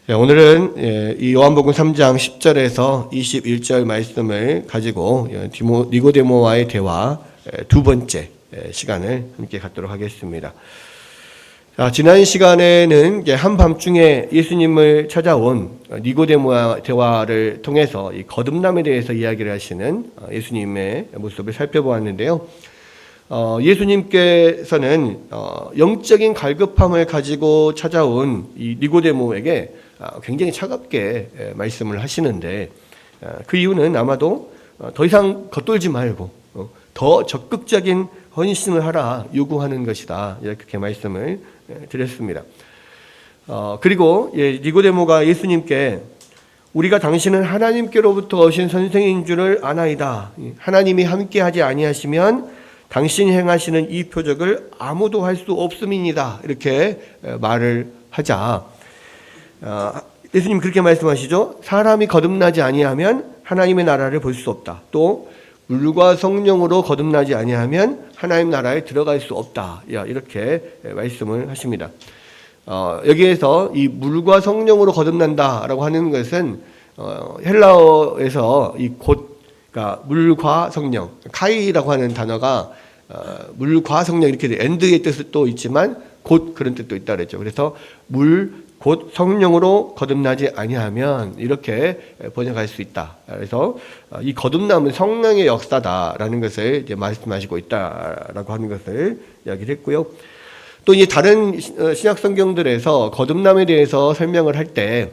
오늘은 이 요한복음 3장 10절에서 21절 말씀을 가지고 니고데모와의 대화 두 번째 시간을 함께 갖도록 하겠습니다. 지난 시간에는 한밤중에 예수님을 찾아온 니고데모와 대화를 통해서 이 거듭남에 대해서 이야기를 하시는 예수님의 모습을 살펴보았는데요. 예수님께서는 영적인 갈급함을 가지고 찾아온 이 니고데모에게 굉장히 차갑게 말씀을 하시는데, 그 이유는 아마도 더 이상 겉돌지 말고 더 적극적인 헌신을 하라 요구하는 것이다, 이렇게 말씀을 드렸습니다. 그리고 니고데모가 예수님께 우리가 당신은 하나님께로부터 오신 선생인 줄을 아나이다, 하나님이 함께하지 아니하시면 당신이 행하시는 이 표적을 아무도 할 수 없음이니이다, 이렇게 말을 하자 예수님 그렇게 말씀하시죠. 사람이 거듭나지 아니하면 하나님의 나라를 볼 수 없다. 또 물과 성령으로 거듭나지 아니하면 하나님 나라에 들어갈 수 없다, 이렇게 말씀을 하십니다. 여기에서 이 물과 성령으로 거듭난다라고 하는 것은 헬라어에서 이 그러니까 물과 성령, 카이라고 하는 단어가 물과 성령 이렇게 엔드의 뜻도 있지만 곧 그런 뜻도 있다 그랬죠. 그래서 물 곧 성령으로 거듭나지 아니하면 이렇게 번역할 수 있다. 그래서 이 거듭남은 성령의 역사다라는 것을 이제 말씀하시고 있다라고 하는 것을 이야기를 했고요. 또 이제 다른 신약 성경들에서 거듭남에 대해서 설명을 할 때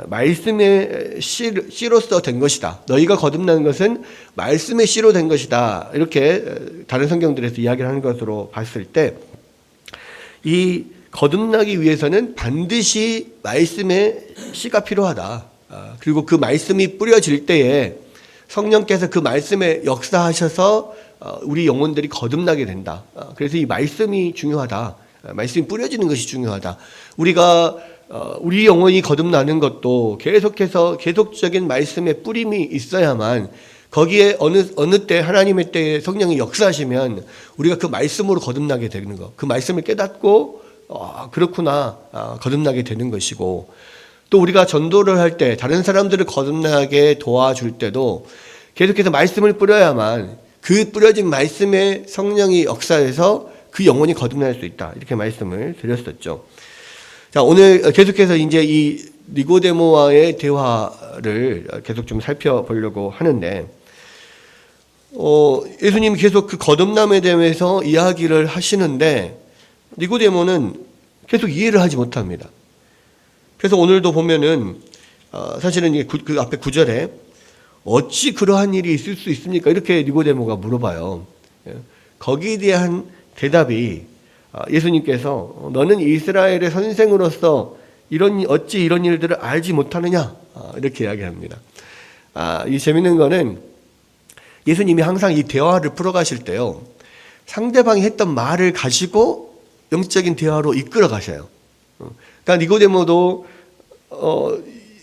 말씀의 씨로서 된 것이다. 너희가 거듭나는 것은 말씀의 씨로 된 것이다. 이렇게 다른 성경들에서 이야기를 하는 것으로 봤을 때 이 거듭나기 위해서는 반드시 말씀의 씨가 필요하다. 그리고 그 말씀이 뿌려질 때에 성령께서 그 말씀에 역사하셔서 우리 영혼들이 거듭나게 된다. 그래서 이 말씀이 중요하다. 말씀이 뿌려지는 것이 중요하다. 우리가 우리 영혼이 거듭나는 것도 계속해서 계속적인 말씀의 뿌림이 있어야만, 거기에 어느 때 하나님의 때에 성령이 역사하시면 우리가 그 말씀으로 거듭나게 되는 것, 그 말씀을 깨닫고 그렇구나 거듭나게 되는 것이고, 또 우리가 전도를 할 때 다른 사람들을 거듭나게 도와줄 때도 계속해서 말씀을 뿌려야만 그 뿌려진 말씀의 성령이 역사해서 그 영혼이 거듭날 수 있다, 이렇게 말씀을 드렸었죠. 자, 오늘 계속해서 이제 이 니고데모와의 대화를 계속 좀 살펴보려고 하는데, 예수님이 계속 그 거듭남에 대해서 이야기를 하시는데 니고데모는 계속 이해를 하지 못합니다. 그래서 오늘도 보면은 사실은 그 앞에 9절에 어찌 그러한 일이 있을 수 있습니까? 이렇게 니고데모가 물어봐요. 거기에 대한 대답이 예수님께서 너는 이스라엘의 선생으로서 어찌 이런 일들을 알지 못하느냐, 이렇게 이야기합니다. 이 재밌는 거는 예수님이 항상 이 대화를 풀어가실 때요, 상대방이 했던 말을 가지고 영적인 대화로 이끌어 가셔요. 그러니까 니고데모도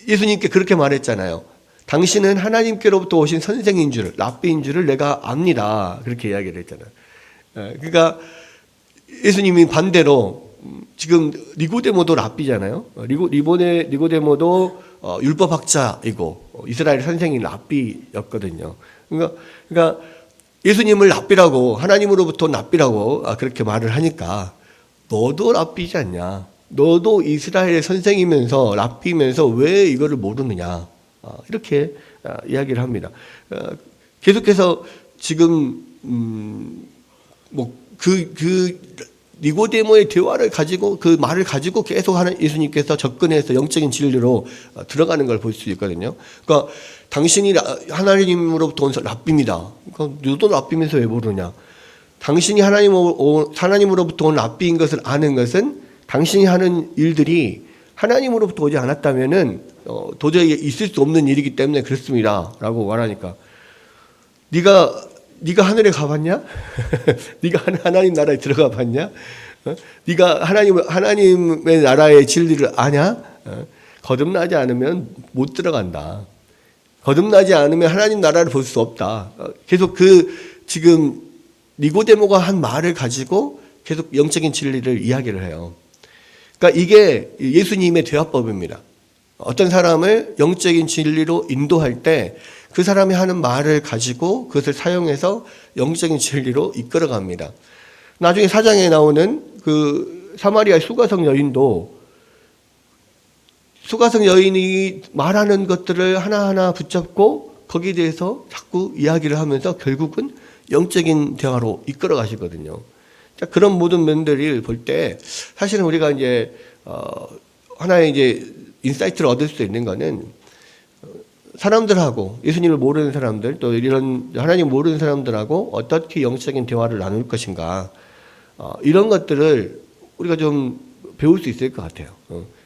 예수님께 그렇게 말했잖아요. 당신은 하나님께로부터 오신 선생인 줄, 랍비인 줄을 내가 압니다, 그렇게 이야기를 했잖아요. 그러니까 예수님이 반대로 지금 니고데모도 랍비잖아요. 니고데모도 율법학자이고 이스라엘 선생인 랍비였거든요. 그러니까 예수님을 랍비라고, 하나님으로부터 랍비라고 그렇게 말을 하니까 너도 랍비지 않냐, 너도 이스라엘의 선생이면서 랍비면서 왜 이거를 모르느냐, 이렇게 이야기를 합니다. 계속해서 지금 니고데모의 대화를 가지고, 그 말을 가지고 계속 예수님께서 접근해서 영적인 진리로 들어가는 걸 볼 수 있거든요. 그러니까 당신이 하나님으로부터 온 랍비입니다. 그러니까 너도 랍비면서 왜 모르냐. 당신이 하나님으로부터 온 랍비인 것을 아는 것은 당신이 하는 일들이 하나님으로부터 오지 않았다면은 도저히 있을 수 없는 일이기 때문에 그렇습니다, 라고 말하니까 네가 하늘에 가봤냐? 네가 하나님 나라에 들어가 봤냐? 네가 하나님의 나라의 진리를 아냐? 거듭나지 않으면 못 들어간다. 거듭나지 않으면 하나님 나라를 볼 수 없다. 계속 지금 니고데모가 한 말을 가지고 계속 영적인 진리를 이야기를 해요. 그러니까 이게 예수님의 대화법입니다. 어떤 사람을 영적인 진리로 인도할 때 그 사람이 하는 말을 가지고 그것을 사용해서 영적인 진리로 이끌어갑니다. 나중에 4장에 나오는 그 사마리아 수가성 여인도 수가성 여인이 말하는 것들을 하나하나 붙잡고 거기에 대해서 자꾸 이야기를 하면서 결국은 영적인 대화로 이끌어 가시거든요. 자, 그런 모든 면들을 볼 때 사실은 우리가 이제 하나의 이제 인사이트를 얻을 수 있는 거는 사람들하고 예수님을 모르는 사람들 또 이런 하나님 모르는 사람들하고 어떻게 영적인 대화를 나눌 것인가 이런 것들을 우리가 좀 배울 수 있을 것 같아요.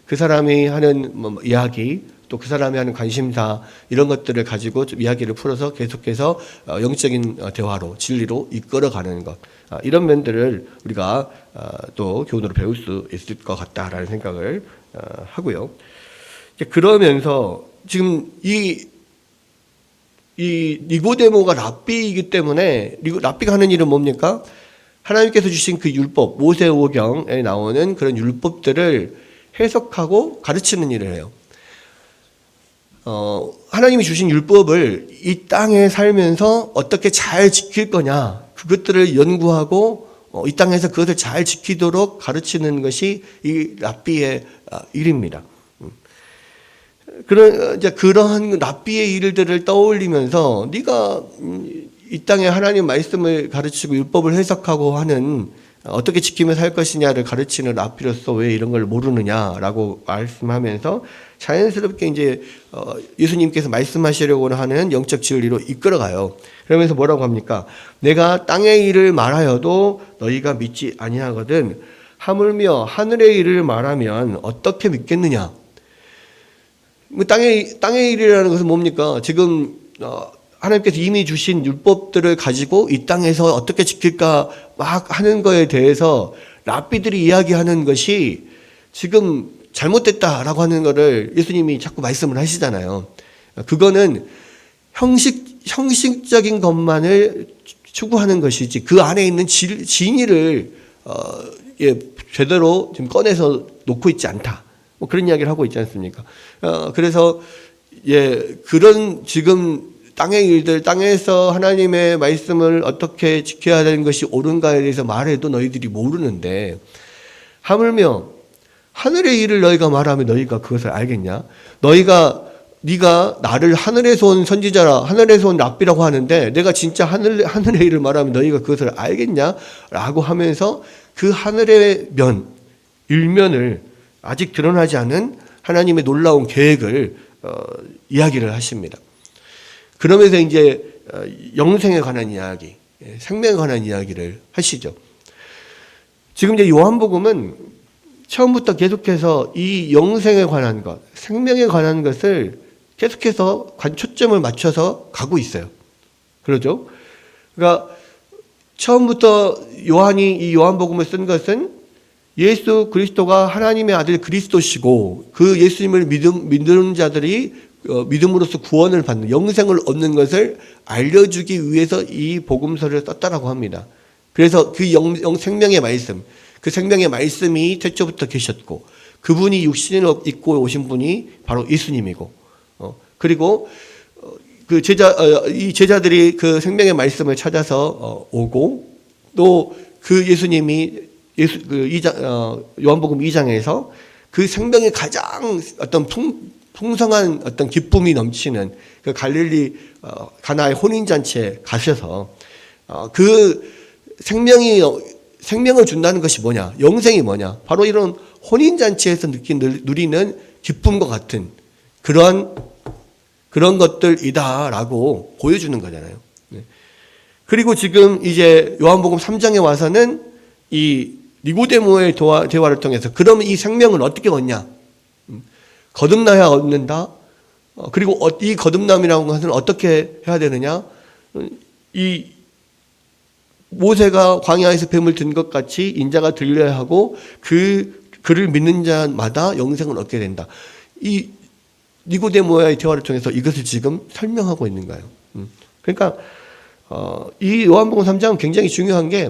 그 사람이 하는 이야기 또 그 사람이 하는 관심사 이런 것들을 가지고 좀 이야기를 풀어서 계속해서 영적인 대화로 진리로 이끌어가는 것 이런 면들을 우리가 또 교훈으로 배울 수 있을 것 같다라는 생각을 하고요. 그러면서 지금 이 니고데모가 랍비이기 때문에 랍비가 하는 일은 뭡니까? 하나님께서 주신 그 율법 모세오경에 나오는 그런 율법들을 해석하고 가르치는 일을 해요. 하나님이 주신 율법을 이 땅에 살면서 어떻게 잘 지킬 거냐 그것들을 연구하고 이 땅에서 그것을 잘 지키도록 가르치는 것이 이 랍비의 일입니다. 그러한 랍비의 일들을 떠올리면서 네가 이 땅에 하나님 말씀을 가르치고 율법을 해석하고 하는 어떻게 지키며 살 것이냐를 가르치는 랍비로서 왜 이런 걸 모르느냐라고 말씀하면서 자연스럽게 이제 예수님께서 말씀하시려고 하는 영적 진리로 이끌어가요. 그러면서 뭐라고 합니까? 내가 땅의 일을 말하여도 너희가 믿지 아니하거든 하물며 하늘의 일을 말하면 어떻게 믿겠느냐? 땅의 일이라는 것은 뭡니까? 지금 하나님께서 이미 주신 율법들을 가지고 이 땅에서 어떻게 지킬까 막 하는 거에 대해서 랍비들이 이야기하는 것이 지금 잘못됐다라고 하는 거를 예수님이 자꾸 말씀을 하시잖아요. 그거는 형식적인 것만을 추구하는 것이지 그 안에 있는 진리를 제대로 지금 꺼내서 놓고 있지 않다. 뭐 그런 이야기를 하고 있지 않습니까? 그래서 그런 지금 땅의 일들, 땅에서 하나님의 말씀을 어떻게 지켜야 되는 것이 옳은가에 대해서 말해도 너희들이 모르는데 하물며 하늘의 일을 너희가 말하면 너희가 그것을 알겠냐? 네가 나를 하늘에서 온 선지자라, 하늘에서 온 랍비라고 하는데 내가 진짜 하늘의 일을 말하면 너희가 그것을 알겠냐? 라고 하면서 그 하늘의 일면을 아직 드러나지 않은 하나님의 놀라운 계획을 이야기를 하십니다. 그러면서 이제 영생에 관한 이야기, 생명에 관한 이야기를 하시죠. 지금 이제 요한복음은 처음부터 계속해서 이 영생에 관한 것, 생명에 관한 것을 계속해서 초점을 맞춰서 가고 있어요. 그러죠? 그러니까 처음부터 요한이 이 요한복음을 쓴 것은 예수 그리스도가 하나님의 아들 그리스도시고 그 예수님을 믿는 자들이 믿음으로써 구원을 받는 영생을 얻는 것을 알려주기 위해서 이 복음서를 썼다라고 합니다. 그래서 그 생명의 말씀, 그 생명의 말씀이 태초부터 계셨고 그분이 육신을 입고 오신 분이 바로 예수님이고 그리고 이 제자들이 그 생명의 말씀을 찾아서 오고 또 그 예수님이 요한복음 2장에서 그 생명의 가장 어떤 풍성한 어떤 기쁨이 넘치는 그 갈릴리 가나의 혼인잔치에 가셔서 그 생명을 준다는 것이 뭐냐? 영생이 뭐냐? 바로 이런 혼인잔치에서 누리는 기쁨과 같은 그런 것들이다라고 보여주는 거잖아요. 그리고 지금 이제 요한복음 3장에 와서는 이 니고데모의 대화를 통해서 그러면 이 생명을 어떻게 얻냐? 거듭나야 얻는다. 그리고 이 거듭남이라는 것은 어떻게 해야 되느냐? 이 모세가 광야에서 뱀을 든 것 같이 인자가 들려야 하고 그를 믿는 자마다 영생을 얻게 된다. 이 니고데모와의 대화를 통해서 이것을 지금 설명하고 있는 거예요. 그러니까 이 요한복음 3장은 굉장히 중요한 게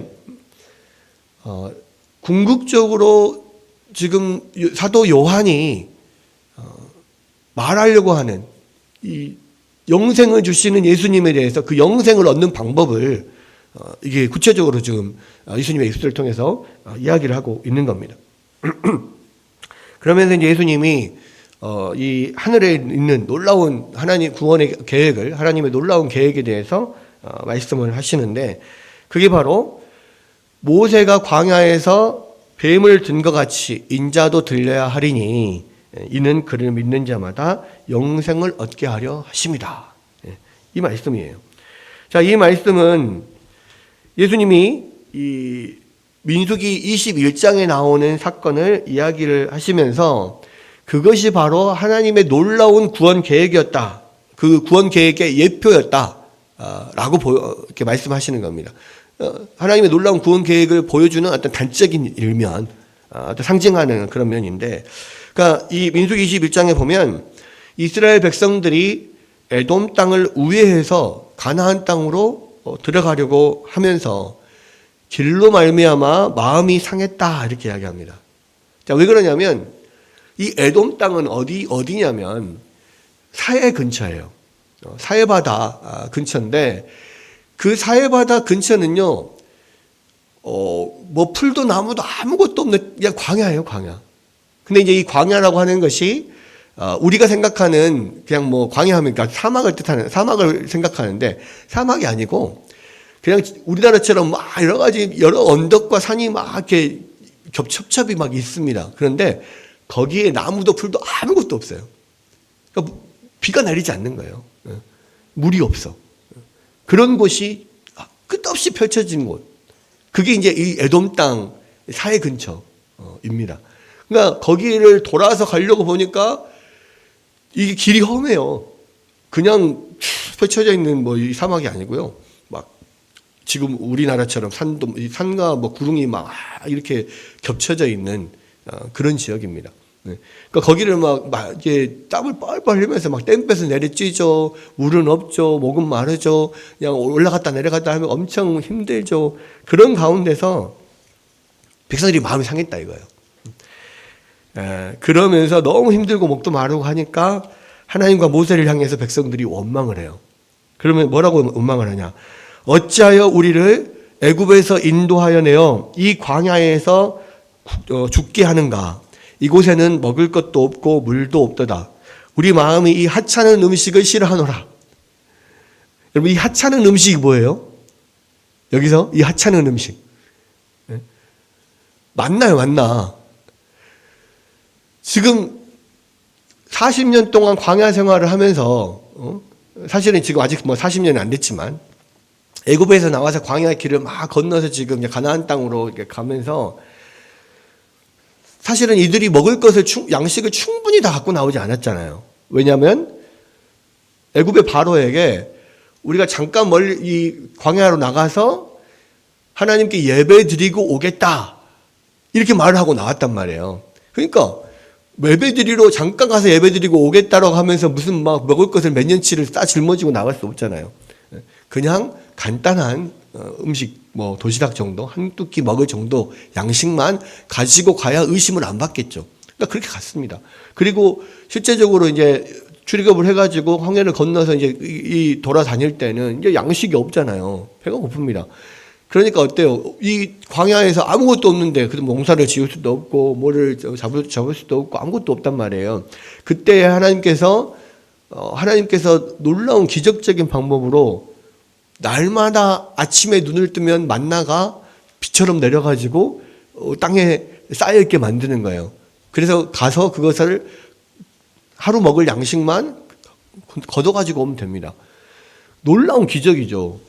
궁극적으로 지금 사도 요한이 말하려고 하는 이 영생을 주시는 예수님에 대해서 그 영생을 얻는 방법을 이게 구체적으로 지금 예수님의 입술을 통해서 이야기를 하고 있는 겁니다. 그러면서 이제 예수님이 이 하늘에 있는 놀라운 하나님 구원의 계획을, 하나님의 놀라운 계획에 대해서 말씀을 하시는데, 그게 바로 모세가 광야에서 뱀을 든 것 같이 인자도 들려야 하리니 이는 그를 믿는 자마다 영생을 얻게 하려 하심이다. 이 말씀이에요. 자, 이 말씀은 예수님이 이 민수기 21장에 나오는 사건을 이야기를 하시면서 그것이 바로 하나님의 놀라운 구원 계획이었다. 그 구원 계획의 예표였다. 라고 이렇게 말씀하시는 겁니다. 하나님의 놀라운 구원 계획을 보여주는 어떤 단적인 일면, 어떤 상징하는 그런 면인데, 그러니까 이 민수기 21장에 보면 이스라엘 백성들이 에돔 땅을 우회해서 가나안 땅으로 들어가려고 하면서 길로 말미암아 마음이 상했다 이렇게 이야기합니다. 자, 왜 그러냐면 이 에돔 땅은 어디냐면 사해 근처예요. 사해바다 근처인데 그 사해바다 근처는요, 뭐 풀도 나무도 아무것도 없는 그냥 광야예요, 광야. 근데 이제 이 광야라고 하는 것이 우리가 생각하는 그냥 뭐 광야하면 그러니까 사막을 뜻하는 사막을 생각하는데 사막이 아니고 그냥 우리나라처럼 막 여러 언덕과 산이 막 이렇게 겹겹이 막 있습니다. 그런데 거기에 나무도 풀도 아무것도 없어요. 그러니까 비가 내리지 않는 거예요. 물이 없어. 그런 곳이 끝없이 펼쳐진 곳. 그게 이제 이 에돔 땅 사해 근처입니다. 그러니까 거기를 돌아서 가려고 보니까 이게 길이 험해요. 그냥 펼쳐져 있는 뭐 이 사막이 아니고요. 막 지금 우리나라처럼 산과 뭐 구릉이 막 이렇게 겹쳐져 있는 그런 지역입니다. 그러니까 거기를 막 이게 땀을 뻘뻘 흘리면서 막 땡볕을 내리쬐죠. 물은 없죠. 목은 마르죠. 그냥 올라갔다 내려갔다 하면 엄청 힘들죠. 그런 가운데서 백성들이 마음이 상했다 이거예요. 그러면서 너무 힘들고 목도 마르고 하니까 하나님과 모세를 향해서 백성들이 원망을 해요. 그러면 뭐라고 원망을 하냐? 어찌하여 우리를 애굽에서 인도하여 내어 이 광야에서 죽게 하는가? 이곳에는 먹을 것도 없고 물도 없도다. 우리 마음이 이 하찮은 음식을 싫어하노라. 여러분, 이 하찮은 음식이 뭐예요? 여기서 이 하찮은 음식 맞나요? 맞나? 지금 40년 동안 광야 생활을 하면서 사실은 지금 아직 뭐 40년이 안 됐지만 애굽에서 나와서 광야 길을 막 건너서 지금 가나안 땅으로 이렇게 가면서 사실은 이들이 먹을 것을 양식을 충분히 다 갖고 나오지 않았잖아요. 왜냐하면 애굽의 바로에게 우리가 잠깐 멀리 이 광야로 나가서 하나님께 예배 드리고 오겠다 이렇게 말을 하고 나왔단 말이에요. 그러니까 예배 드리러 잠깐 가서 예배 드리고 오겠다라고 하면서 무슨 막 먹을 것을 몇 년치를 싸 짊어지고 나갈 수 없잖아요. 그냥 간단한 음식, 뭐 도시락 정도, 한 뚜끼 먹을 정도 양식만 가지고 가야 의심을 안 받겠죠. 그러니까 그렇게 갔습니다. 그리고 실제적으로 이제 출애굽을 해가지고 황해를 건너서 이제 돌아다닐 때는 이제 양식이 없잖아요. 배가 고픕니다. 그러니까 어때요? 이 광야에서 아무것도 없는데, 그래도 농사를 지을 수도 없고, 뭐를 잡을 수도 없고, 아무것도 없단 말이에요. 그때 하나님께서 놀라운 기적적인 방법으로 날마다 아침에 눈을 뜨면 만나가 비처럼 내려가지고 땅에 쌓여있게 만드는 거예요. 그래서 가서 그것을 하루 먹을 양식만 걷어가지고 오면 됩니다. 놀라운 기적이죠.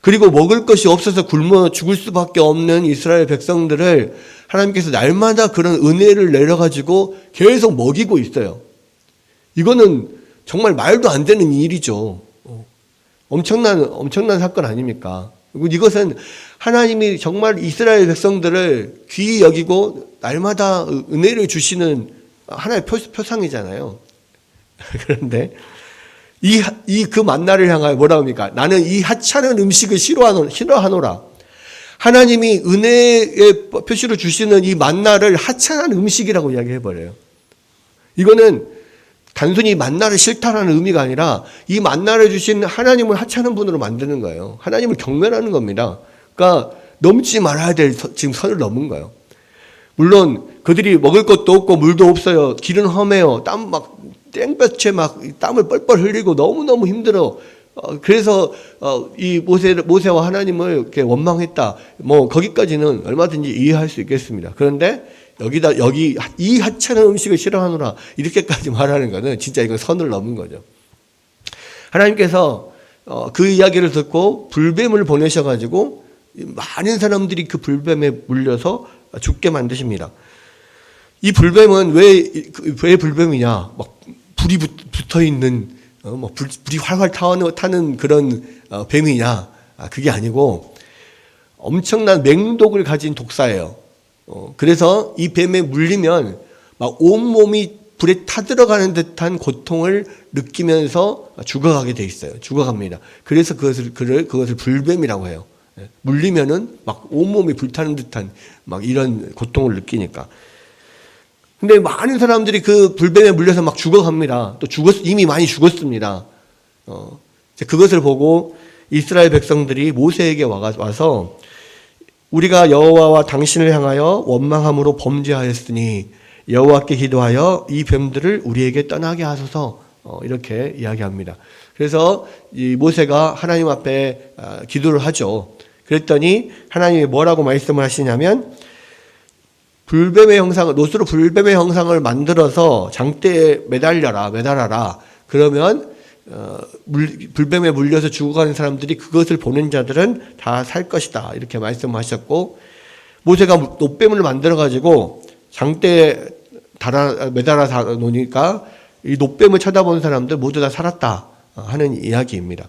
그리고 먹을 것이 없어서 굶어 죽을 수밖에 없는 이스라엘 백성들을 하나님께서 날마다 그런 은혜를 내려가지고 계속 먹이고 있어요. 이거는 정말 말도 안 되는 일이죠. 엄청난 사건 아닙니까? 그리고 이것은 하나님이 정말 이스라엘 백성들을 귀히 여기고 날마다 은혜를 주시는 하나의 표상이잖아요. 그런데 그 만나를 향하여 뭐라 합니까? 나는 이 하찮은 음식을 싫어하노라. 하나님이 은혜의 표시로 주시는 이 만나를 하찮은 음식이라고 이야기해버려요. 이거는 단순히 만나를 싫다라는 의미가 아니라 이 만나를 주신 하나님을 하찮은 분으로 만드는 거예요. 하나님을 경멸하는 겁니다. 그러니까 넘지 말아야 될 지금 선을 넘은 거예요. 물론 그들이 먹을 것도 없고 물도 없어요. 길은 험해요. 땀 막 땡볕에 막 땀을 뻘뻘 흘리고 너무너무 힘들어. 그래서 이 모세와 하나님을 이렇게 원망했다. 뭐 거기까지는 얼마든지 이해할 수 있겠습니다. 그런데 여기 이 하찮은 음식을 싫어하노라 이렇게까지 말하는 거는 진짜 이건 선을 넘은 거죠. 하나님께서 그 이야기를 듣고 불뱀을 보내셔가지고 많은 사람들이 그 불뱀에 물려서 죽게 만드십니다. 이 불뱀은 왜 불뱀이냐? 막 불이 붙어 있는 불이 활활 타는 그런 뱀이냐? 그게 아니고 엄청난 맹독을 가진 독사예요. 그래서 이 뱀에 물리면 막 온몸이 불에 타들어가는 듯한 고통을 느끼면서 죽어가게 돼 있어요. 죽어갑니다. 그래서 그것을 불뱀이라고 해요. 물리면은 막 온몸이 불타는 듯한 막 이런 고통을 느끼니까. 근데 많은 사람들이 그 불뱀에 물려서 막 죽어갑니다. 또 이미 많이 죽었습니다. 그것을 보고 이스라엘 백성들이 모세에게 와서 우리가 여호와와 당신을 향하여 원망함으로 범죄하였으니 여호와께 기도하여 이 뱀들을 우리에게 떠나게 하소서 이렇게 이야기합니다. 그래서 이 모세가 하나님 앞에 기도를 하죠. 그랬더니 하나님이 뭐라고 말씀을 하시냐면 노스로 불뱀의 형상을 만들어서 장대에 매달아라. 그러면 불뱀에 물려서 죽어가는 사람들이 그것을 보는 자들은 다 살 것이다. 이렇게 말씀하셨고 모세가 노뱀을 만들어가지고 장대에 매달아 놓으니까 이 노뱀을 쳐다보는 사람들 모두 다 살았다 하는 이야기입니다.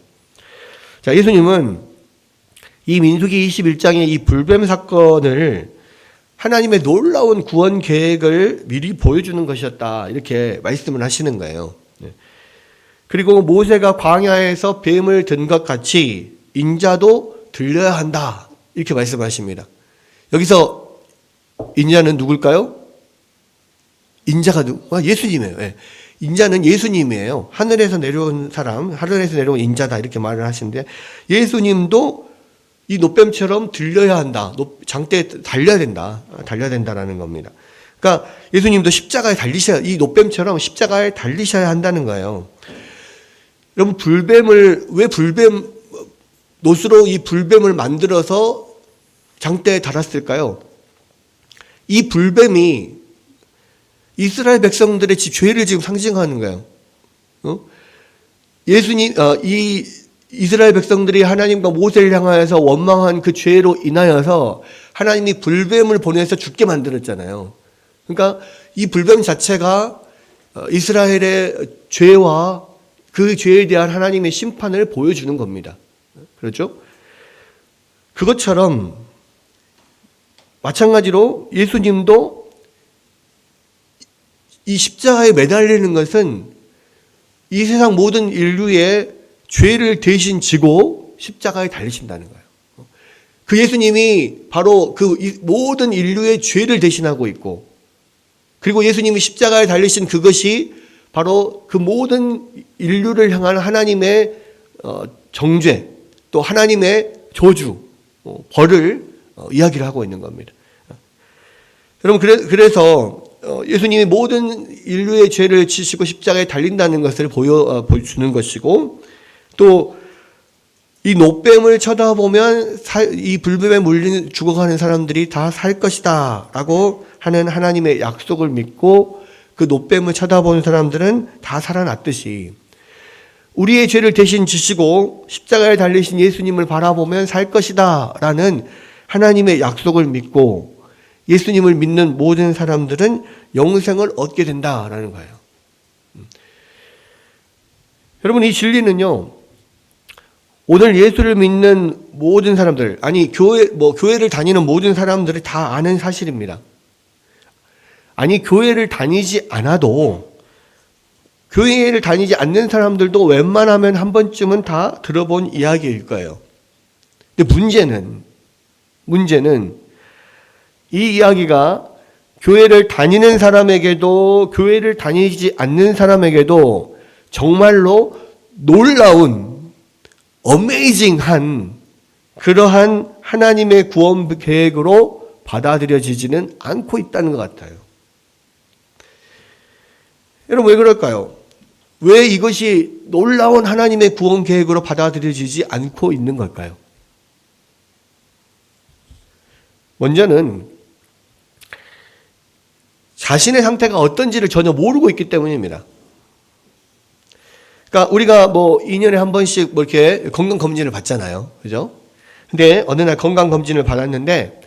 자, 예수님은 이 민수기 21장의 이 불뱀 사건을 하나님의 놀라운 구원 계획을 미리 보여주는 것이었다. 이렇게 말씀을 하시는 거예요. 그리고 모세가 광야에서 뱀을 든 것 같이 인자도 들려야 한다. 이렇게 말씀하십니다. 여기서 인자는 누굴까요? 인자가 예수님이에요. 인자는 예수님이에요. 하늘에서 내려온 사람, 하늘에서 내려온 인자다. 이렇게 말을 하시는데 예수님도 이 노뱀처럼 들려야 한다. 장대에 달려야 된다라는 겁니다. 그러니까 예수님도 십자가에 이 노뱀처럼 십자가에 달리셔야 한다는 거예요. 여러분, 노스로 이 불뱀을 만들어서 장대에 달았을까요? 이 불뱀이 이스라엘 백성들의 죄를 지금 상징하는 거예요. 이 이스라엘 백성들이 하나님과 모세를 향하여서 원망한 그 죄로 인하여서 하나님이 불뱀을 보내서 죽게 만들었잖아요. 그러니까 이 불뱀 자체가 이스라엘의 죄와 그 죄에 대한 하나님의 심판을 보여주는 겁니다. 그렇죠? 그것처럼 마찬가지로 예수님도 이 십자가에 매달리는 것은 이 세상 모든 인류의 죄를 대신 지고 십자가에 달리신다는 거예요. 그 예수님이 바로 그 모든 인류의 죄를 대신하고 있고, 그리고 예수님이 십자가에 달리신 그것이 바로 그 모든 인류를 향한 하나님의 정죄, 또 하나님의 저주, 벌을 이야기를 하고 있는 겁니다. 여러분, 그래서 예수님이 모든 인류의 죄를 지시고 십자가에 달린다는 것을 보여주는 것이고, 또 이 노뱀을 쳐다보면 이 불뱀에 물린 죽어가는 사람들이 다 살 것이다 라고 하는 하나님의 약속을 믿고 그 노뱀을 쳐다보는 사람들은 다 살아났듯이 우리의 죄를 대신 지시고 십자가에 달리신 예수님을 바라보면 살 것이다 라는 하나님의 약속을 믿고 예수님을 믿는 모든 사람들은 영생을 얻게 된다라는 거예요. 여러분, 이 진리는요, 오늘 예수를 믿는 모든 사람들, 교회를 다니는 모든 사람들이 다 아는 사실입니다. 교회를 다니지 않아도, 교회를 다니지 않는 사람들도 웬만하면 한 번쯤은 다 들어본 이야기일 거예요. 근데 문제는 이 이야기가 교회를 다니는 사람에게도 교회를 다니지 않는 사람에게도 정말로 놀라운 어메이징한 그러한 하나님의 구원 계획으로 받아들여지지는 않고 있다는 것 같아요. 여러분 왜 그럴까요? 왜 이것이 놀라운 하나님의 구원 계획으로 받아들여지지 않고 있는 걸까요? 먼저는 자신의 상태가 어떤지를 전혀 모르고 있기 때문입니다. 그러니까 우리가 뭐 2년에 한 번씩 뭐 이렇게 건강검진을 받잖아요. 그죠? 근데 어느 날 건강검진을 받았는데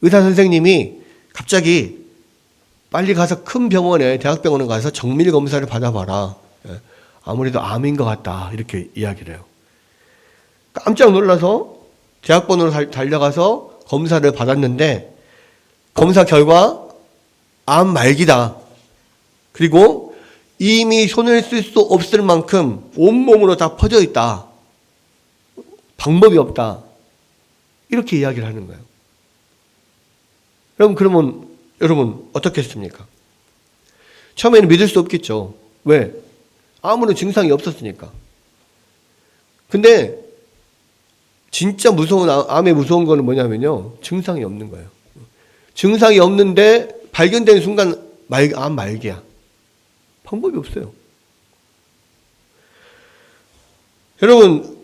의사 선생님이 갑자기 빨리 가서 큰 병원에, 대학병원에 가서 정밀 검사를 받아봐라. 아무래도 암인 것 같다. 이렇게 이야기를 해요. 깜짝 놀라서 대학병원으로 달려가서 검사를 받았는데 검사 결과 암 말기다. 그리고 이미 손을 쓸 수 없을 만큼 온몸으로 다 퍼져 있다. 방법이 없다. 이렇게 이야기를 하는 거예요. 그러면 여러분 어떻게 했습니까? 처음에는 믿을 수 없겠죠. 왜? 아무런 증상이 없었으니까. 근데 진짜 무서운 암의 무서운 거는 뭐냐면요. 증상이 없는 거예요. 증상이 없는데 발견된 순간 암 말기야. 방법이 없어요. 여러분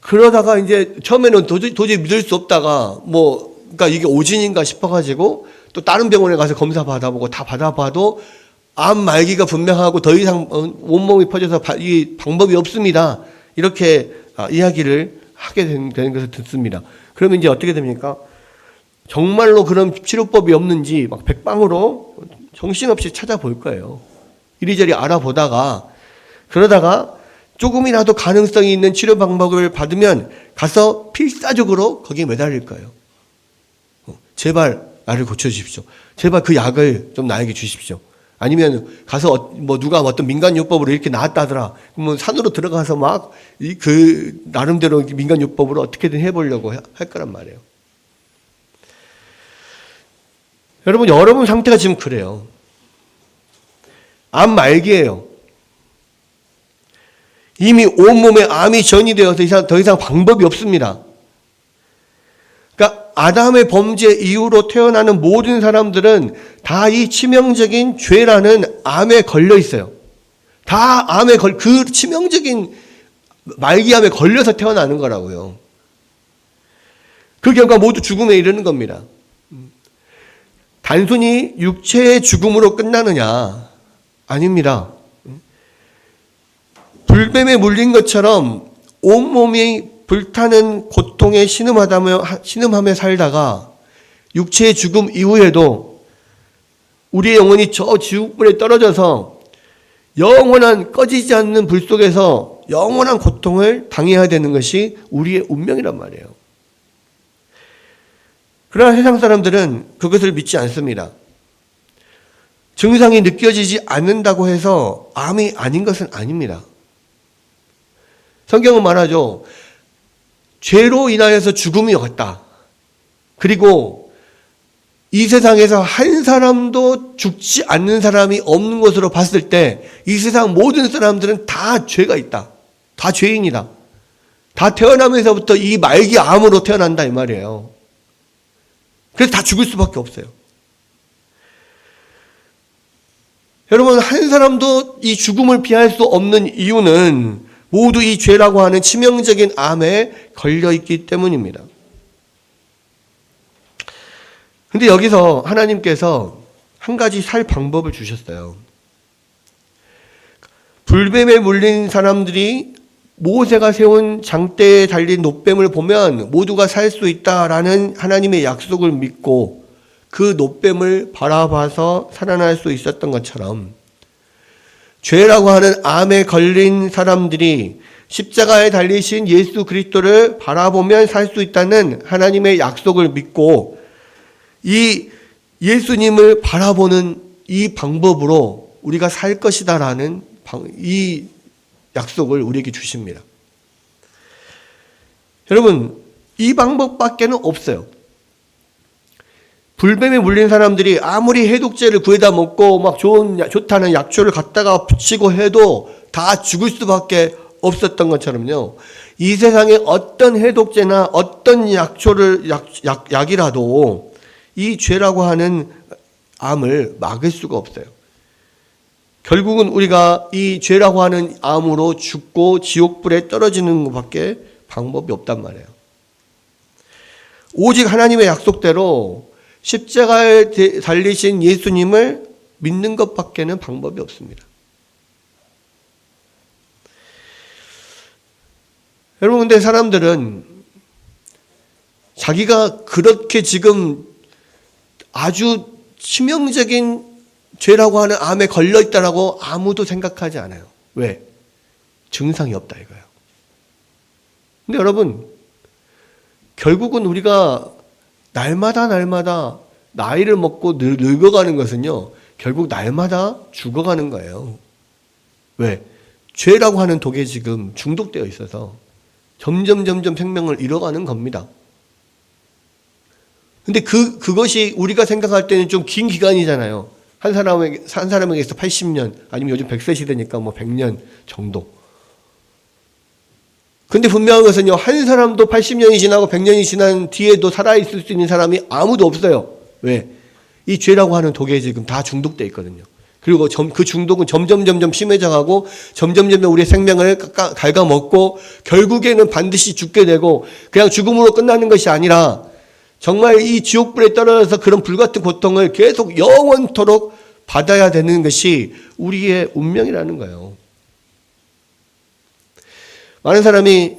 그러다가 이제 처음에는 도저히 믿을 수 없다가 그러니까 이게 오진인가 싶어가지고 또 다른 병원에 가서 검사 받아보고 다 받아봐도 암 말기가 분명하고 더 이상 온몸이 퍼져서 이 방법이 없습니다. 이렇게 이야기를 하게 되는 것을 듣습니다. 그러면 이제 어떻게 됩니까? 정말로 그런 치료법이 없는지 막 백방으로 정신없이 찾아볼 거예요. 이리저리 알아보다가 그러다가 조금이라도 가능성이 있는 치료 방법을 받으면 가서 필사적으로 거기에 매달릴 거예요. 제발 나를 고쳐주십시오. 제발 그 약을 좀 나에게 주십시오. 아니면 가서 누가 어떤 민간요법으로 이렇게 나았다더라. 그러면 산으로 들어가서 막 나름대로 민간요법으로 어떻게든 해보려고 할 거란 말이에요. 여러분 상태가 지금 그래요. 암 말기예요. 이미 온몸에 암이 전이되어서 더 이상 방법이 없습니다. 그러니까 아담의 범죄 이후로 태어나는 모든 사람들은 다 이 치명적인 죄라는 암에 걸려 있어요. 다 그 치명적인 말기암에 걸려서 태어나는 거라고요. 그 결과 모두 죽음에 이르는 겁니다. 단순히 육체의 죽음으로 끝나느냐? 아닙니다. 불뱀에 물린 것처럼 온몸이 불타는 고통에 신음하며 살다가 육체의 죽음 이후에도 우리의 영혼이 저 지옥불에 떨어져서 영원한 꺼지지 않는 불 속에서 영원한 고통을 당해야 되는 것이 우리의 운명이란 말이에요. 그러나 세상 사람들은 그것을 믿지 않습니다. 증상이 느껴지지 않는다고 해서 암이 아닌 것은 아닙니다. 성경은 말하죠. 죄로 인하여서 죽음이 왔다. 그리고 이 세상에서 한 사람도 죽지 않는 사람이 없는 것으로 봤을 때 이 세상 모든 사람들은 다 죄가 있다. 다 죄인이다. 다 태어나면서부터 이 말기 암으로 태어난다 이 말이에요. 그래서 다 죽을 수밖에 없어요. 여러분 한 사람도 이 죽음을 피할 수 없는 이유는 모두 이 죄라고 하는 치명적인 암에 걸려있기 때문입니다. 근데 여기서 하나님께서 한 가지 살 방법을 주셨어요. 불뱀에 물린 사람들이 모세가 세운 장대에 달린 놋뱀을 보면 모두가 살 수 있다라는 하나님의 약속을 믿고 그 놋뱀을 바라봐서 살아날 수 있었던 것처럼 죄라고 하는 암에 걸린 사람들이 십자가에 달리신 예수 그리스도를 바라보면 살 수 있다는 하나님의 약속을 믿고 이 예수님을 바라보는 이 방법으로 우리가 살 것이다라는 이 약속을 우리에게 주십니다. 여러분, 이 방법밖에는 없어요. 불뱀에 물린 사람들이 아무리 해독제를 구해다 먹고 막 좋다는 약초를 갖다가 붙이고 해도 다 죽을 수밖에 없었던 것처럼요. 이 세상에 어떤 해독제나 어떤 약이라도 이 죄라고 하는 암을 막을 수가 없어요. 결국은 우리가 이 죄라고 하는 암으로 죽고 지옥불에 떨어지는 것밖에 방법이 없단 말이에요. 오직 하나님의 약속대로 십자가에 달리신 예수님을 믿는 것밖에는 방법이 없습니다. 여러분, 근데 사람들은 자기가 그렇게 지금 아주 치명적인 죄라고 하는 암에 걸려있다라고 아무도 생각하지 않아요. 왜? 증상이 없다 이거예요. 근데 여러분, 결국은 우리가 날마다 나이를 먹고 늙어가는 것은요, 결국 날마다 죽어가는 거예요. 왜? 죄라고 하는 독에 지금 중독되어 있어서 점점 생명을 잃어가는 겁니다. 근데 그것이 우리가 생각할 때는 좀 긴 기간이잖아요. 한 사람에게서 80년, 아니면 요즘 100세 시대니까 뭐 100년 정도. 근데 분명한 것은요, 한 사람도 80년이 지나고 100년이 지난 뒤에도 살아있을 수 있는 사람이 아무도 없어요. 왜? 이 죄라고 하는 독에 지금 다 중독되어 있거든요. 그리고 그 중독은 점점 심해져 가고 점점 우리의 생명을 갉아먹고 결국에는 반드시 죽게 되고 그냥 죽음으로 끝나는 것이 아니라 정말 이 지옥불에 떨어져서 그런 불같은 고통을 계속 영원토록 받아야 되는 것이 우리의 운명이라는 거예요. 많은 사람이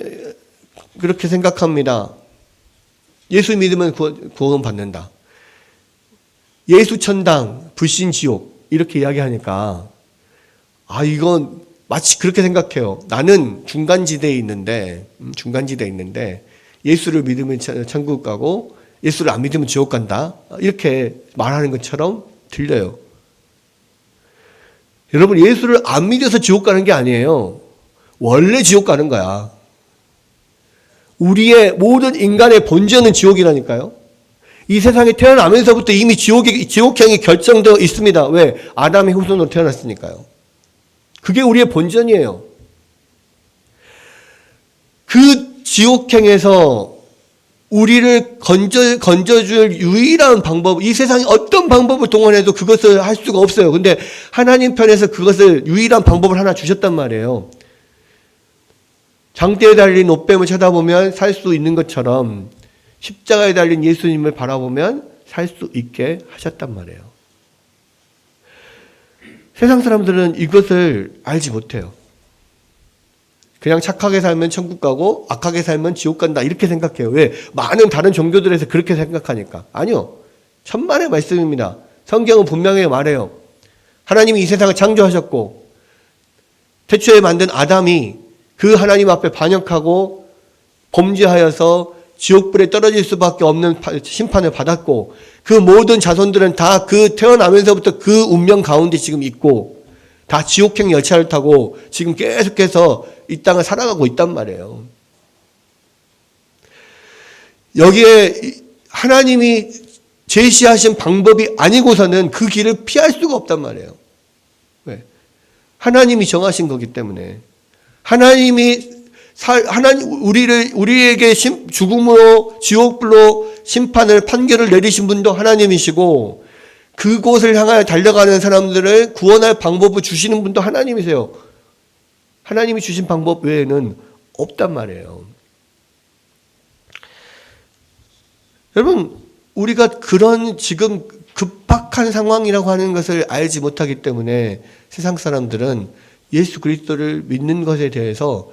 그렇게 생각합니다. 예수 믿으면 구원 받는다. 예수 천당, 불신 지옥 이렇게 이야기하니까 이건 마치 그렇게 생각해요. 나는 중간지대에 있는데 예수를 믿으면 천국 가고 예수를 안 믿으면 지옥 간다. 이렇게 말하는 것처럼 들려요. 여러분, 예수를 안 믿어서 지옥 가는 게 아니에요. 원래 지옥 가는 거야. 우리의 모든 인간의 본전은 지옥이라니까요. 이 세상에 태어나면서부터 이미 지옥행이 결정되어 있습니다. 왜? 아담의 후손으로 태어났으니까요. 그게 우리의 본전이에요. 그 지옥행에서 우리를 건져줄 유일한 방법, 이 세상에 어떤 방법을 동원해도 그것을 할 수가 없어요. 근데 하나님 편에서 그것을 유일한 방법을 하나 주셨단 말이에요. 장대에 달린 옷뱀을 쳐다보면 살 수 있는 것처럼 십자가에 달린 예수님을 바라보면 살 수 있게 하셨단 말이에요. 세상 사람들은 이것을 알지 못해요. 그냥 착하게 살면 천국 가고 악하게 살면 지옥 간다 이렇게 생각해요. 왜? 많은 다른 종교들에서 그렇게 생각하니까. 아니요. 천만의 말씀입니다. 성경은 분명히 말해요. 하나님이 이 세상을 창조하셨고 태초에 만든 아담이 그 하나님 앞에 반역하고 범죄하여서 지옥불에 떨어질 수밖에 없는 심판을 받았고 그 모든 자손들은 다 그 태어나면서부터 그 운명 가운데 지금 있고 다 지옥행 열차를 타고 지금 계속해서 이 땅을 살아가고 있단 말이에요. 여기에 하나님이 제시하신 방법이 아니고서는 그 길을 피할 수가 없단 말이에요. 왜? 하나님이 정하신 거기 때문에. 우리에게 죽음으로 지옥불로 심판을 판결을 내리신 분도 하나님이시고 그곳을 향하여 달려가는 사람들을 구원할 방법을 주시는 분도 하나님이세요. 하나님이 주신 방법 외에는 없단 말이에요. 여러분, 우리가 그런 지금 급박한 상황이라고 하는 것을 알지 못하기 때문에 세상 사람들은 예수 그리스도를 믿는 것에 대해서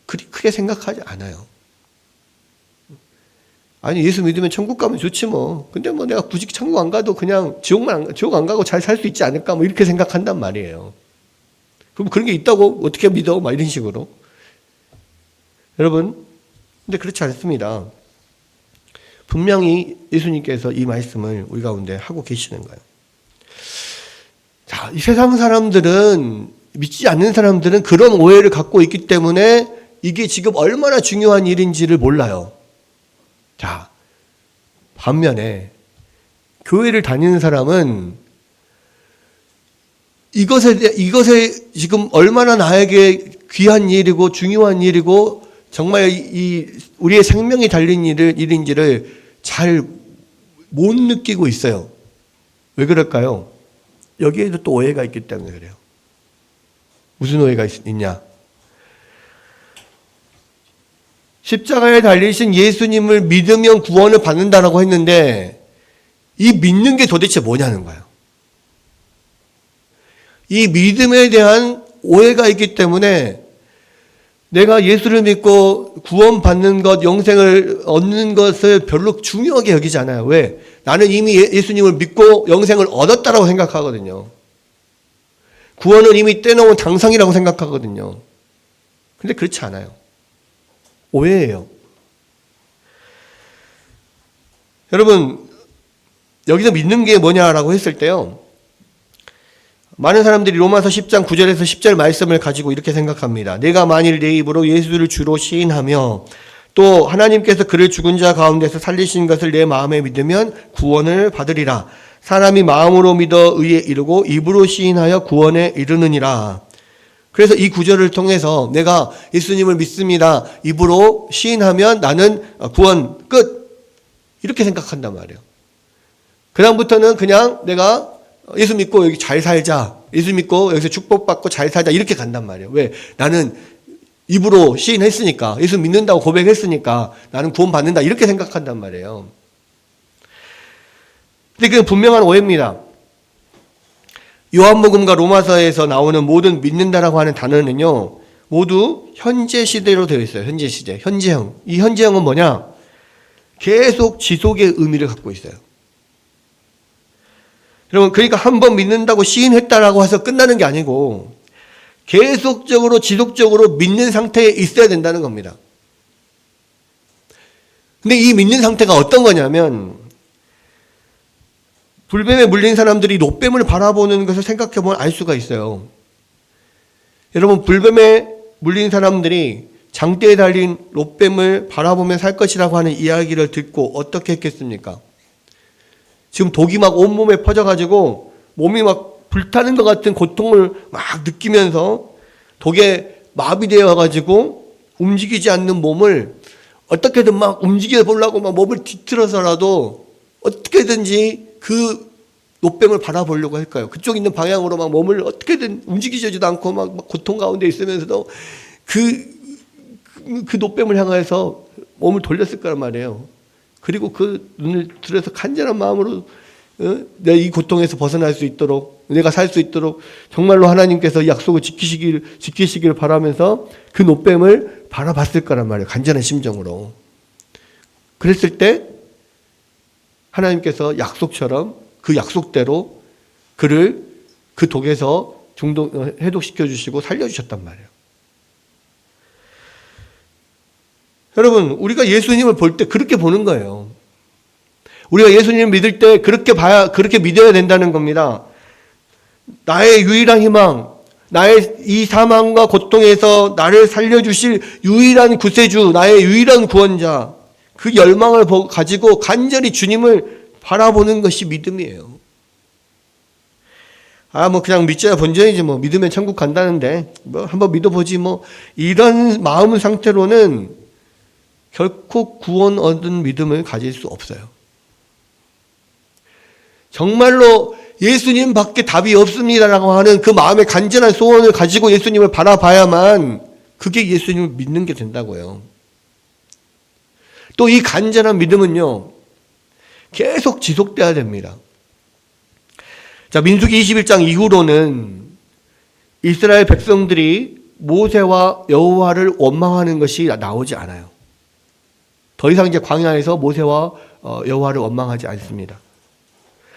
그리 크게 생각하지 않아요. 아니, 예수 믿으면 천국 가면 좋지 뭐. 근데 뭐 내가 굳이 천국 안 가도 그냥 지옥 안 가고 잘 살 수 있지 않을까 뭐 이렇게 생각한단 말이에요. 그럼 그런 게 있다고 어떻게 믿어? 막 이런 식으로. 여러분, 근데 그렇지 않습니다. 분명히 예수님께서 이 말씀을 우리 가운데 하고 계시는 거예요. 자, 이 세상 사람들은, 믿지 않는 사람들은 그런 오해를 갖고 있기 때문에 이게 지금 얼마나 중요한 일인지를 몰라요. 자, 반면에 교회를 다니는 사람은 이것에 지금 얼마나 나에게 귀한 일이고 중요한 일이고 정말 우리의 생명이 달린 일인지를 잘 못 느끼고 있어요. 왜 그럴까요? 여기에도 또 오해가 있기 때문에 그래요. 무슨 오해가 있냐? 십자가에 달리신 예수님을 믿으면 구원을 받는다라고 했는데 이 믿는 게 도대체 뭐냐는 거예요. 이 믿음에 대한 오해가 있기 때문에 내가 예수를 믿고 구원받는 것, 영생을 얻는 것을 별로 중요하게 여기지 않아요. 왜? 나는 이미 예수님을 믿고 영생을 얻었다라고 생각하거든요. 구원은 이미 떼놓은 당상이라고 생각하거든요. 근데 그렇지 않아요. 오해예요. 여러분, 여기서 믿는 게 뭐냐라고 했을 때요. 많은 사람들이 로마서 10장 9절에서 10절 말씀을 가지고 이렇게 생각합니다. 내가 만일 내 입으로 예수를 주로 시인하며 또 하나님께서 그를 죽은 자 가운데서 살리신 것을 내 마음에 믿으면 구원을 받으리라. 사람이 마음으로 믿어 의에 이르고 입으로 시인하여 구원에 이르느니라. 그래서 이 구절을 통해서 내가 예수님을 믿습니다. 입으로 시인하면 나는 구원 끝. 이렇게 생각한단 말이에요. 그 다음부터는 그냥 내가 예수 믿고 여기 잘 살자. 예수 믿고 여기서 축복받고 잘 살자. 이렇게 간단 말이에요. 왜? 나는 입으로 시인했으니까, 예수 믿는다고 고백했으니까 나는 구원 받는다. 이렇게 생각한단 말이에요. 근데 그건 분명한 오해입니다. 요한복음과 로마서에서 나오는 모든 믿는다라고 하는 단어는요, 모두 현재 시대로 되어 있어요. 현재 시제. 현재형. 이 현재형은 뭐냐? 계속 지속의 의미를 갖고 있어요. 여러분, 그러니까 한 번 믿는다고 시인했다라고 해서 끝나는 게 아니고 계속적으로 지속적으로 믿는 상태에 있어야 된다는 겁니다. 근데 이 믿는 상태가 어떤 거냐면 불뱀에 물린 사람들이 롯뱀을 바라보는 것을 생각해보면 알 수가 있어요. 여러분, 불뱀에 물린 사람들이 장대에 달린 롯뱀을 바라보며 살 것이라고 하는 이야기를 듣고 어떻게 했겠습니까? 지금 독이 막 온몸에 퍼져가지고 몸이 막 불타는 것 같은 고통을 막 느끼면서 독에 마비되어 가지고 움직이지 않는 몸을 어떻게든 막 움직여 보려고 막 몸을 뒤틀어서라도 어떻게든지 그 롯뱀을 바라보려고 할까요? 그쪽 있는 방향으로 막 몸을 어떻게든 움직이지도 않고 막 고통 가운데 있으면서도 그 롯뱀을 향해서 몸을 돌렸을 거란 말이에요. 그리고 그 눈을 들여서 간절한 마음으로 내가 이 고통에서 벗어날 수 있도록, 내가 살 수 있도록 정말로 하나님께서 약속을 지키시기를 바라면서 그 롯뱀을 바라봤을 거란 말이에요. 간절한 심정으로. 그랬을 때 하나님께서 약속처럼 그 약속대로 그를 그 독에서 해독시켜 주시고 살려주셨단 말이에요. 여러분, 우리가 예수님을 볼 때 그렇게 보는 거예요. 우리가 예수님을 믿을 때 그렇게 믿어야 된다는 겁니다. 나의 유일한 희망, 나의 이 사망과 고통에서 나를 살려주실 유일한 구세주, 나의 유일한 구원자, 그 열망을 가지고 간절히 주님을 바라보는 것이 믿음이에요. 그냥 믿자야 본전이지, 믿으면 천국 간다는데, 한번 믿어보지, 이런 마음 상태로는 결코 구원 얻은 믿음을 가질 수 없어요. 정말로 예수님 밖에 답이 없습니다라고 하는 그 마음의 간절한 소원을 가지고 예수님을 바라봐야만 그게 예수님을 믿는 게 된다고요. 또 이 간절한 믿음은요, 계속 지속돼야 됩니다. 자, 민수기 21장 이후로는 이스라엘 백성들이 모세와 여호와를 원망하는 것이 나오지 않아요. 더 이상 이제 광야에서 모세와 여호와를 원망하지 않습니다.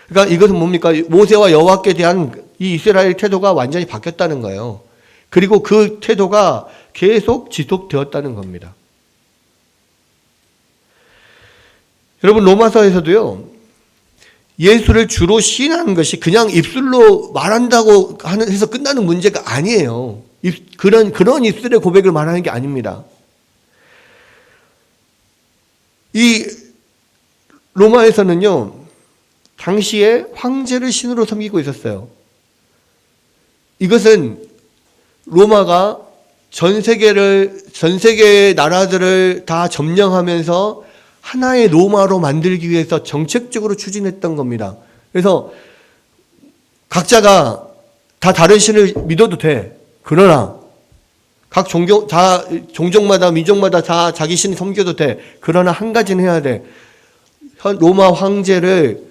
그러니까 이것은 뭡니까? 모세와 여호와께 대한 이 이스라엘 태도가 완전히 바뀌었다는 거예요. 그리고 그 태도가 계속 지속되었다는 겁니다. 여러분, 로마서에서도요, 예수를 주로 시인하는 것이 그냥 입술로 말한다고 해서 끝나는 문제가 아니에요. 그런 입술의 고백을 말하는 게 아닙니다. 이 로마에서는요, 당시에 황제를 신으로 섬기고 있었어요. 이것은 로마가 전 세계의 나라들을 다 점령하면서 하나의 로마로 만들기 위해서 정책적으로 추진했던 겁니다. 그래서 각자가 다 다른 신을 믿어도 돼. 그러나 각 종족마다 민족마다 다 자기 신을 섬겨도 돼. 그러나 한 가지는 해야 돼. 로마 황제를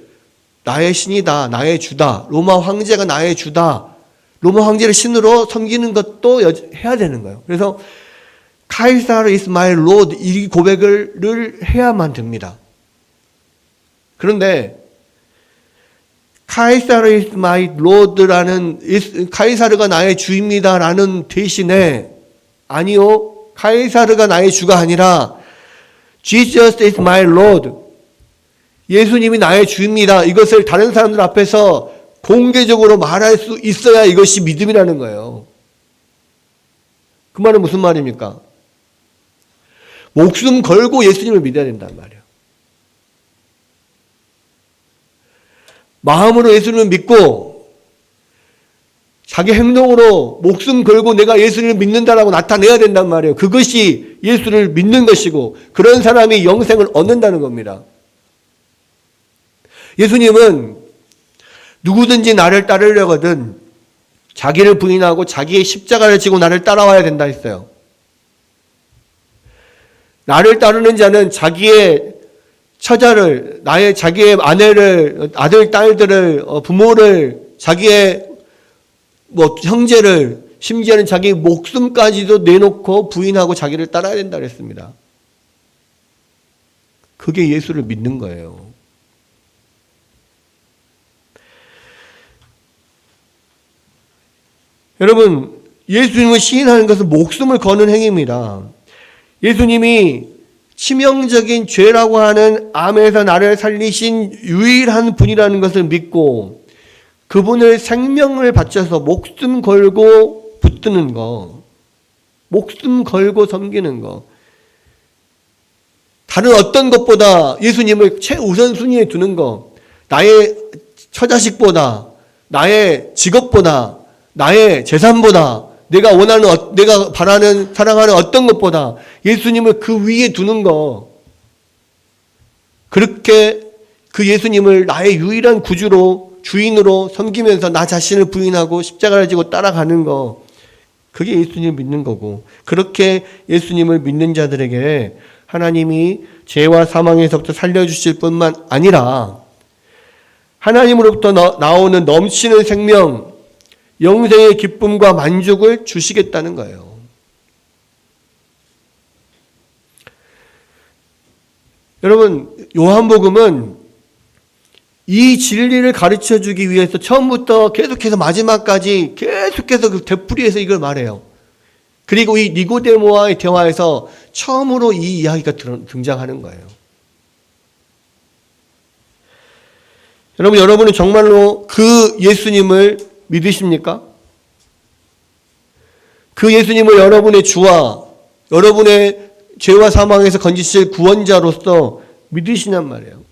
나의 신이다, 나의 주다. 로마 황제가 나의 주다. 로마 황제를 신으로 섬기는 것도 해야 되는 거예요. 그래서 카이사르 is my lord 이 고백을 해야만 됩니다. 그런데 카이사르 is my lord라는 카이사르가 나의 주입니다라는 대신에 아니요, 카이사르가 나의 주가 아니라 Jesus is my lord, 예수님이 나의 주입니다. 이것을 다른 사람들 앞에서 공개적으로 말할 수 있어야 이것이 믿음이라는 거예요. 그 말은 무슨 말입니까? 목숨 걸고 예수님을 믿어야 된단 말이에요. 마음으로 예수님을 믿고 자기 행동으로 목숨 걸고 내가 예수님을 믿는다라고 나타내야 된단 말이에요. 그것이 예수를 믿는 것이고 그런 사람이 영생을 얻는다는 겁니다. 예수님은 누구든지 나를 따르려거든 자기를 부인하고 자기의 십자가를 지고 나를 따라와야 된다 했어요. 나를 따르는 자는 자기의 처자를, 자기의 아내를, 아들, 딸들을, 부모를, 자기의 형제를, 심지어는 자기 목숨까지도 내놓고 부인하고 자기를 따라야 된다 그랬습니다. 그게 예수를 믿는 거예요. 여러분, 예수님을 시인하는 것은 목숨을 거는 행위입니다. 예수님이 치명적인 죄라고 하는 암에서 나를 살리신 유일한 분이라는 것을 믿고 그분을 생명을 바쳐서 목숨 걸고 붙드는 거, 목숨 걸고 섬기는 거, 다른 어떤 것보다 예수님을 최우선순위에 두는 거, 나의 처자식보다, 나의 직업보다, 나의 재산보다, 내가 원하는, 내가 바라는, 사랑하는 어떤 것보다 예수님을 그 위에 두는 거. 그렇게 그 예수님을 나의 유일한 구주로, 주인으로 섬기면서 나 자신을 부인하고 십자가를 지고 따라가는 거. 그게 예수님을 믿는 거고. 그렇게 예수님을 믿는 자들에게 하나님이 죄와 사망에서부터 살려주실 뿐만 아니라 하나님으로부터 나오는 넘치는 생명, 영생의 기쁨과 만족을 주시겠다는 거예요. 여러분, 요한복음은 이 진리를 가르쳐 주기 위해서 처음부터 계속해서 마지막까지 계속해서 그 되풀이해서 이걸 말해요. 그리고 이 니고데모와의 대화에서 처음으로 이 이야기가 등장하는 거예요. 여러분은 정말로 그 예수님을 믿으십니까? 그 예수님을 여러분의 주와 여러분의 죄와 사망에서 건지실 구원자로서 믿으시냔 말이에요.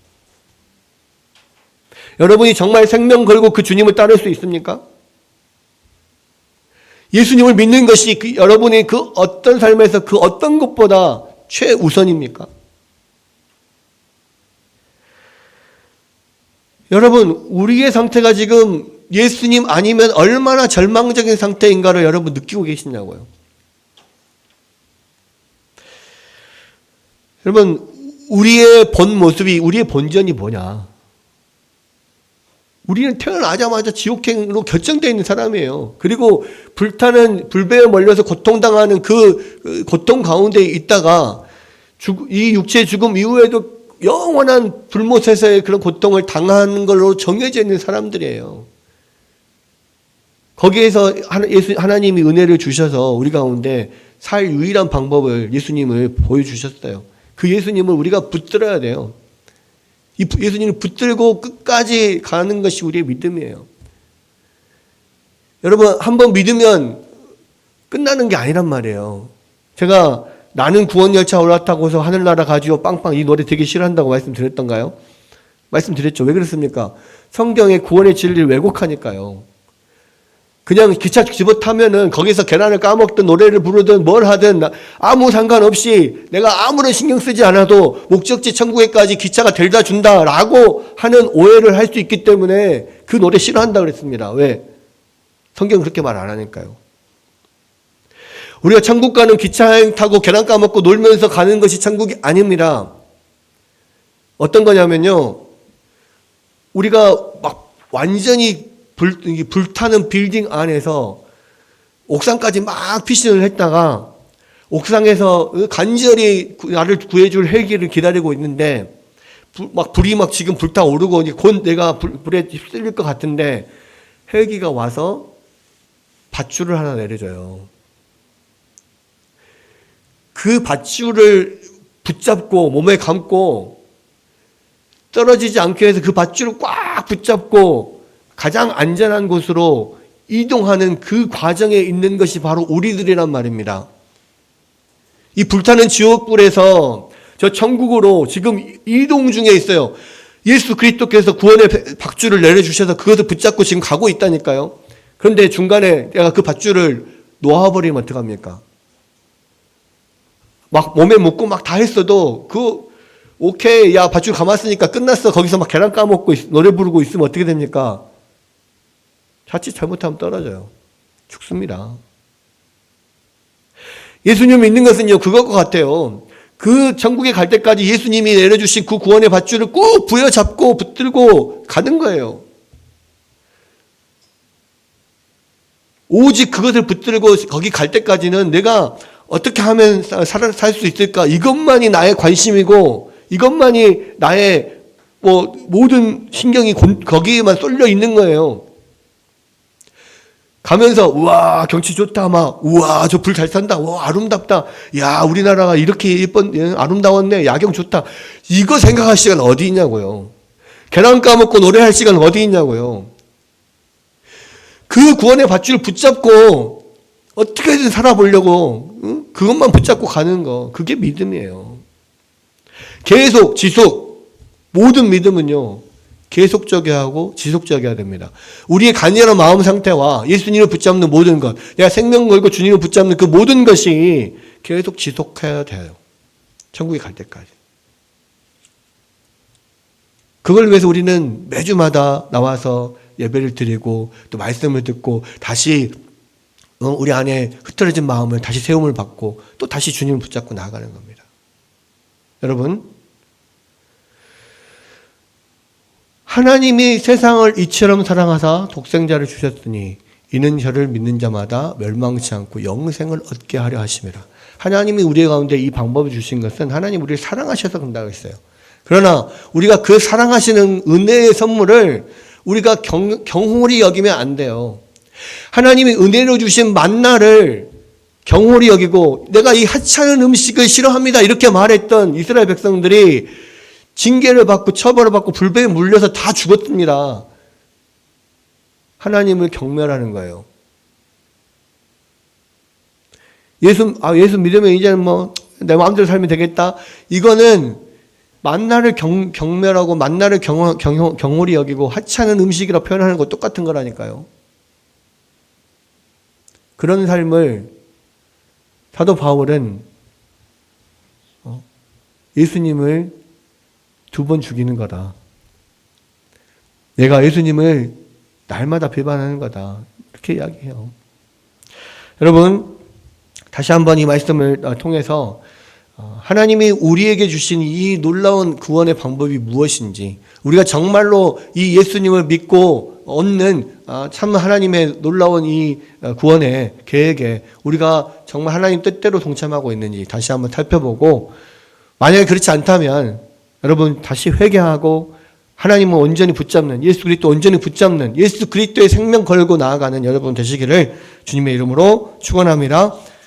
여러분이 정말 생명 걸고 그 주님을 따를 수 있습니까? 예수님을 믿는 것이 여러분의 그 어떤 삶에서 그 어떤 것보다 최우선입니까? 여러분, 우리의 상태가 지금 예수님 아니면 얼마나 절망적인 상태인가를 여러분 느끼고 계시냐고요. 여러분, 우리의 본 모습이, 우리의 본전이 뭐냐? 우리는 태어나자마자 지옥행으로 결정되어 있는 사람이에요. 그리고 불타는 불배에 몰려서 고통당하는 그 고통 가운데 있다가 이 육체의 죽음 이후에도 영원한 불못에서의 그런 고통을 당하는 걸로 정해져 있는 사람들이에요. 거기에서 하나님이 은혜를 주셔서 우리 가운데 살 유일한 방법을 예수님을 보여주셨어요. 그 예수님을 우리가 붙들어야 돼요. 이 예수님을 붙들고 끝까지 가는 것이 우리의 믿음이에요. 여러분, 한번 믿으면 끝나는 게 아니란 말이에요. 제가 나는 구원 열차 올라타고서 하늘나라 가지요 빵빵 이 노래 되게 싫어한다고 말씀드렸던가요? 말씀드렸죠. 왜 그렇습니까? 성경의 구원의 진리를 왜곡하니까요. 그냥 기차 집어 타면은 거기서 계란을 까먹든 노래를 부르든 뭘 하든 아무 상관없이 내가 아무런 신경 쓰지 않아도 목적지 천국에까지 기차가 데려다 준다라고 하는 오해를 할 수 있기 때문에 그 노래 싫어한다 그랬습니다. 왜? 성경 그렇게 말 안 하니까요. 우리가 천국 가는 기차 타고 계란 까먹고 놀면서 가는 것이 천국이 아닙니다. 어떤 거냐면요. 우리가 막 완전히 불타는 빌딩 안에서 옥상까지 막 피신을 했다가 옥상에서 간절히 나를 구해줄 헬기를 기다리고 있는데 불이 막 지금 불타오르고 곧 내가 불에 휩쓸릴 것 같은데 헬기가 와서 밧줄을 하나 내려줘요. 그 밧줄을 붙잡고 몸에 감고 떨어지지 않게 해서 그 밧줄을 꽉 붙잡고 가장 안전한 곳으로 이동하는 그 과정에 있는 것이 바로 우리들이란 말입니다. 이 불타는 지옥불에서 저 천국으로 지금 이동 중에 있어요. 예수 그리스도께서 구원의 밧줄을 내려주셔서 그것을 붙잡고 지금 가고 있다니까요. 그런데 중간에 내가 그 밧줄을 놓아버리면 어떡합니까? 막 몸에 묶고 막 다 했어도 오케이 야 밧줄 감았으니까 끝났어. 거기서 막 계란 까먹고 노래 부르고 있으면 어떻게 됩니까? 자칫 잘못하면 떨어져요. 죽습니다. 예수님을 믿는 것은요 그것과 같아요. 그 천국에 갈 때까지 예수님이 내려주신 그 구원의 밧줄을 꾹 부여잡고 붙들고 가는 거예요. 오직 그것을 붙들고 거기 갈 때까지는 내가 어떻게 하면 살 수 있을까? 이것만이 나의 관심이고 이것만이 나의 모든 신경이 거기에만 쏠려 있는 거예요. 가면서 우와 경치 좋다 막 우와 저 불 잘 탄다 와 아름답다 야 우리나라가 이렇게 예쁜 아름다웠네 야경 좋다 이거 생각할 시간 어디 있냐고요. 계란 까먹고 노래할 시간 어디 있냐고요. 그 구원의 밧줄을 붙잡고 어떻게든 살아보려고 그것만 붙잡고 가는 거 그게 믿음이에요. 계속 지속 모든 믿음은요 계속적이어야 하고 지속적이어야 됩니다. 우리의 간절한 마음 상태와 예수님을 붙잡는 모든 것 내가 생명 걸고 주님을 붙잡는 그 모든 것이 계속 지속해야 돼요. 천국에 갈 때까지. 그걸 위해서 우리는 매주마다 나와서 예배를 드리고 또 말씀을 듣고 다시 우리 안에 흐트러진 마음을 다시 세움을 받고 또 다시 주님을 붙잡고 나아가는 겁니다. 여러분 하나님이 세상을 이처럼 사랑하사 독생자를 주셨으니 이는 저를 믿는 자마다 멸망치 않고 영생을 얻게 하려 하심이라. 하나님이 우리 가운데 이 방법을 주신 것은 하나님 우리를 사랑하셔서 그런다고 했어요. 그러나 우리가 그 사랑하시는 은혜의 선물을 우리가 경홀히 여기면 안 돼요. 하나님이 은혜로 주신 만나를 경홀히 여기고 내가 이 하찮은 음식을 싫어합니다 이렇게 말했던 이스라엘 백성들이 징계를 받고 처벌을 받고 불뱀에 물려서 다 죽었습니다. 하나님을 경멸하는 거예요. 예수 믿으면 이제는 내 마음대로 살면 되겠다. 이거는 만나를 경멸하고 만나를 경홀히 여기고 하찮은 음식이라 표현하는 거 똑같은 거라니까요. 그런 삶을 사도 바울은 예수님을 2번 죽이는 거다. 내가 예수님을 날마다 비판하는 거다. 이렇게 이야기해요. 여러분 다시 한번 이 말씀을 통해서 하나님이 우리에게 주신 이 놀라운 구원의 방법이 무엇인지 우리가 정말로 이 예수님을 믿고 얻는 참 하나님의 놀라운 이 구원의 계획에 우리가 정말 하나님 뜻대로 동참하고 있는지 다시 한번 살펴보고 만약에 그렇지 않다면 여러분 다시 회개하고 하나님을 온전히 붙잡는 예수 그리스도 온전히 붙잡는 예수 그리스도의 생명 걸고 나아가는 여러분 되시기를 주님의 이름으로 축원합니다.